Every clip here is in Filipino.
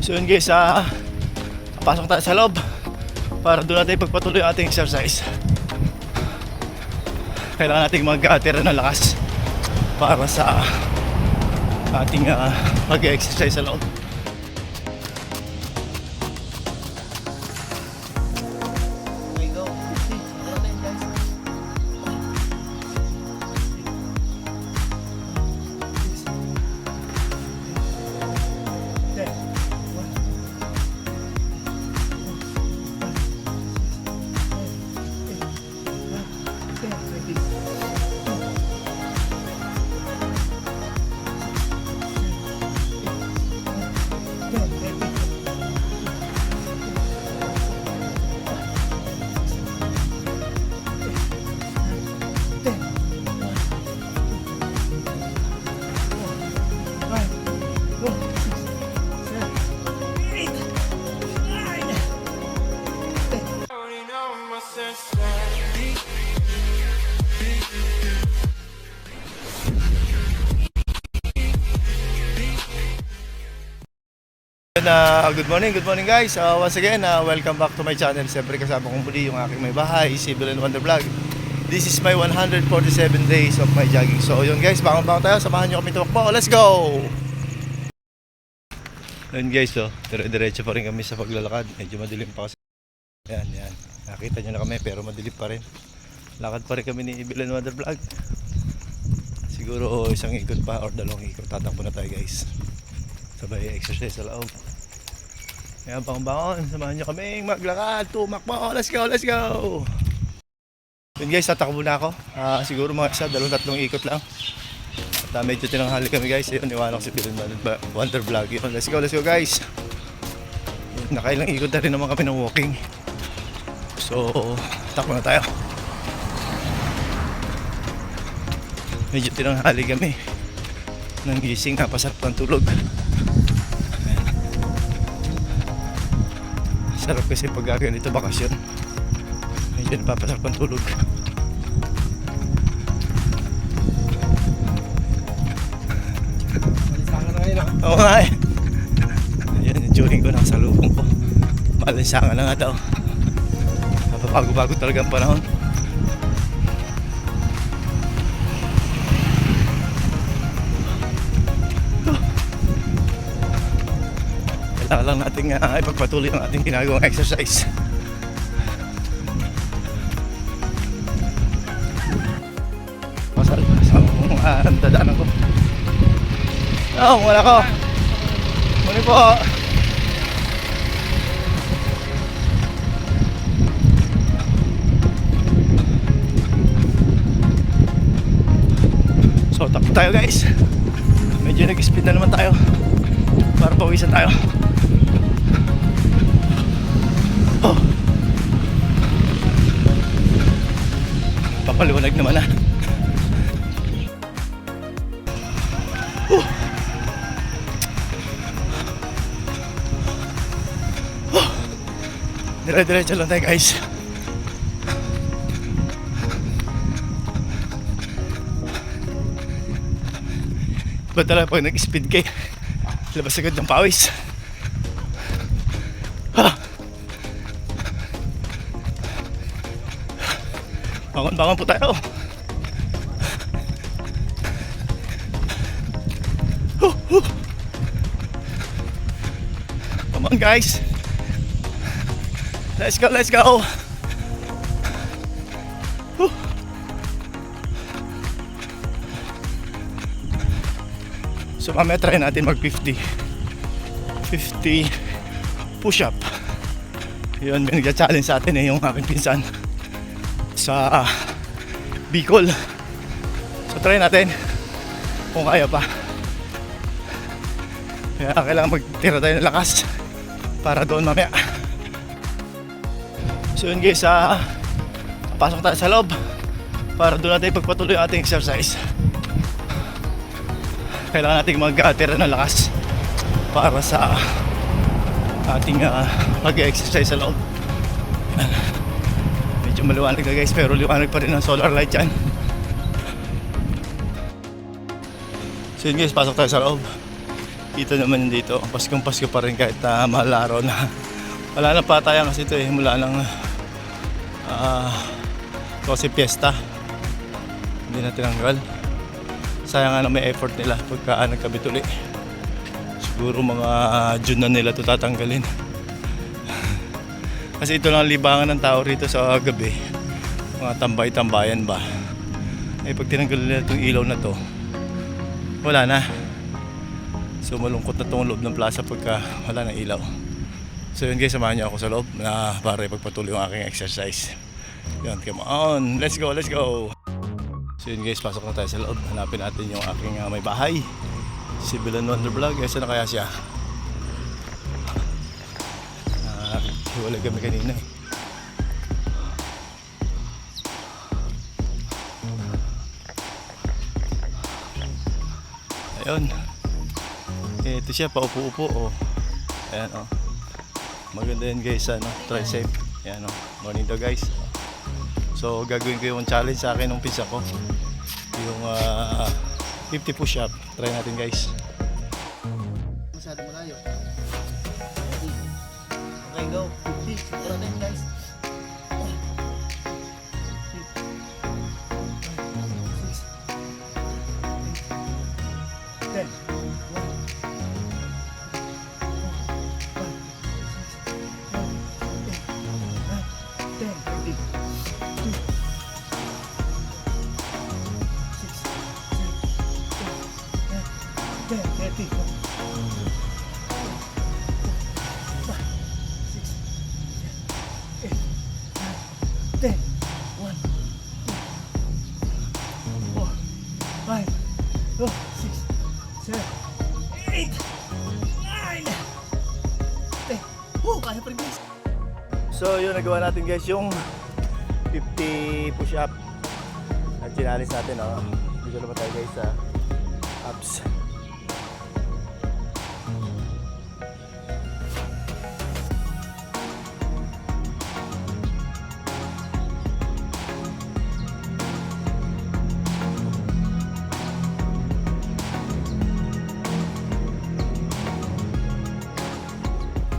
So yun guys, pasok tayo sa loob para doon natin pagpatuloy ang ating exercise. Kailangan nating mag-tira ng lakas para sa ating mag-exercise sa loob. Good morning guys. Once again, welcome back to my channel. Siyempre kasama kong muli yung aking may bahay, si Bill and Wonder Vlog. This is my 147 days of my jogging. So yun guys, bangon tayo, samahan nyo kami tumakbo. Let's go! Yun guys, dire-diretso pa rin kami sa paglalakad. Medyo madilim pa kasi. Yan. Nakita nyo na kami pero madilim pa rin. Lakad pa rin kami ni Bill and Wonder Vlog. Siguro isang ikot pa or dalawang ikot. Tatakbo na tayo guys. Sabay exercise sa loob. Kaya bangon, samahan nyo kaming maglakad, tumakbo, let's go! Yun guys, tatakbo na ako. Siguro mga isa, 2-3 ikot lang. At medyo tinanghali kami guys. Yun, iwanan ko si Bill Wonder Vlog. Yun, let's go guys. Nakailang ikot na rin naman kami ng walking. So, takbo na tayo. Medyo tinanghali kami. Nang gising, napasarap ng tulog. Sarap kasi pag ganito bakasyon. Medyo napapasarap ang tulog. Malinsangan na ngayon. Oo nga eh. Yan yung tuning ko nasa lubong ko. Malinsangan na nga daw. Napapago-bago talaga ang panahon. Kailangan lang natin ipagpatuloy ang ating ginagawang exercise. Kasama kong dadaanan ko. Muna ko. Muna po. So takbo tayo guys. Medyo nag-speed na naman tayo para pawisan tayo. Papaliwanag naman na. Dire-diretso lang tayo guys. Iba talaga pag nag-speed kayo, labas agad ng pawis. Bangon po tayo. Come on guys. Let's go. So mamaya try natin mag 50 push up. Yun, may nagja-challenge sa atin yung aking pinsan sa Bicol. So try natin kung kaya pa. Kaya kailangan magtira tayo ng lakas para doon mamaya. So yun guys, pasok tayo sa loob para doon natin pagpatuloy ang ating exercise. Kailangan natin mag-tira ng lakas para sa ating mag-exercise sa loob. Medyo maliwanag na guys, pero liwanag pa rin ang solar light yan. So yun guys, pasok tayo sa loob. Dito naman dito, Paskong Pasko pa rin kahit mahal araw na. Wala na patayan kasi ito mula ng kasi piyesta. Hindi na tinanggal. Sayang nga na may effort nila pagka nagkabit uli. Siguro mga June na nila ito tatanggalin. Kasi ito lang libangan ng tao rito sa gabi. Mga tambay-tambayan ba. Pag tinanggal nila itong ilaw na to, wala na. So malungkot na itong loob ng plaza pagka wala na ilaw. So yun guys, samahan niyo ako sa loob na para ipagpatuloy yung aking exercise. Yun, come on, let's go, let's go. So yun guys, pasok na tayo sa loob. Hanapin natin yung aking may bahay, si Bilan Wonder Vlog. Saan na kaya siya? Hiwalay kami kanina Ayun. Ito siya, paupo-upo. Oh. Ayan, oh. Maganda yan guys, tricep. Ayan, oh. Morning daw guys. So, gagawin ko yung challenge sa akin ng pizza ko. Yung 50 push-up. Try natin guys. Masyado malayo. Okay, go. 50. Tara tayo guys. 10. 10, 1, 4, 5, 6, 7, 8, 9, 10. Kaya pa rin guys. So yun, nagawa natin guys yung 50 push-up. At chinalis natin, oh. Dito naman tayo guys sa abs.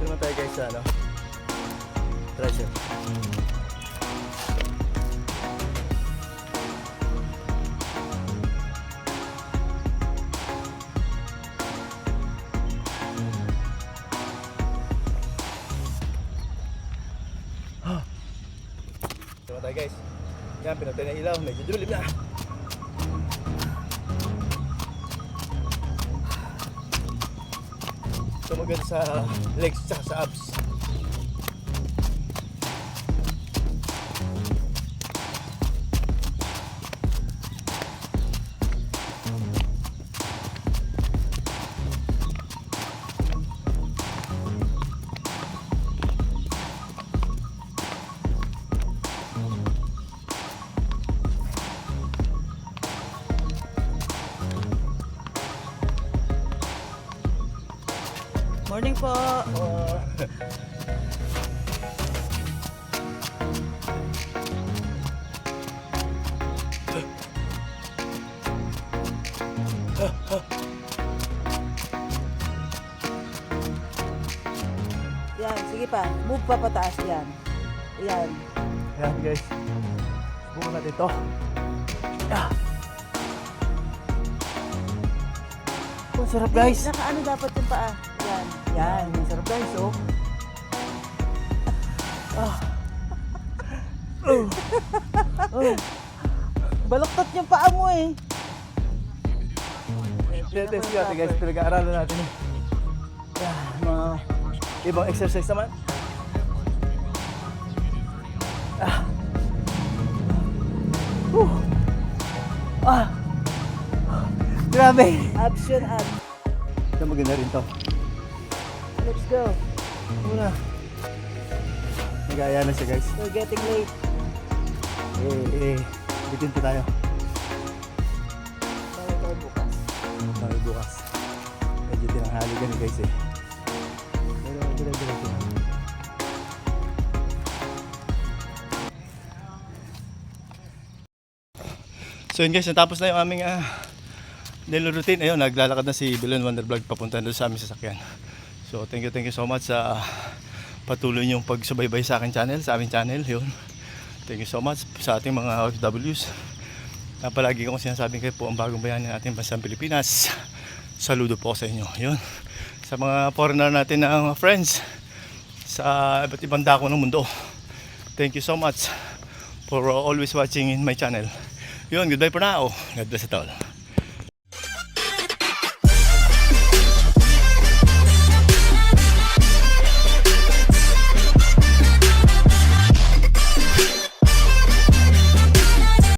Dito naman tayo guys sa tricep. Dito tayo guys. Yan, pinatay na ilaw. Medyo dulim na. So maganda sa legs at sa abs. Morning po. Yan, sige pa. Move pa pataas yan. Yan. Yan guys. Subukan natin ito. Oh, sarap guys. Nakaano dapat yung paa? Yan. Yan. Sarap guys, oh. Baluktot yung paa mo eh. Test natin guys, pinag-aaralan natin eh. Mga ibang exercise naman. Grabe! Abs yun, abs. Ito maganda rin to. Let's go. Muna. Nag-aaya na siya guys. We're getting late. Bitin pa tayo. Tayo bukas. Tayo bukas. Medyo tinanghali ka guys eh. Pero diretso. So yun guys, natapos na yung aming daily routine. Ayun, naglalakad na si Bill and Wonder Vlog papunta doon sa aming sasakyan. So thank you so much sa patuloy niyong pagsubaybay sa akin channel, sa aming channel. Yun. Thank you so much sa ating mga OFWs. Na palagi kong sinasabing kayo po ang bagong bayani ng ating bansang Pilipinas. Saludo po sa inyo. Yun. Sa mga foreigner natin na mga friends sa iba't ibang dako ng mundo. Thank you so much for always watching in my channel. Yun, goodbye for now. God bless it all.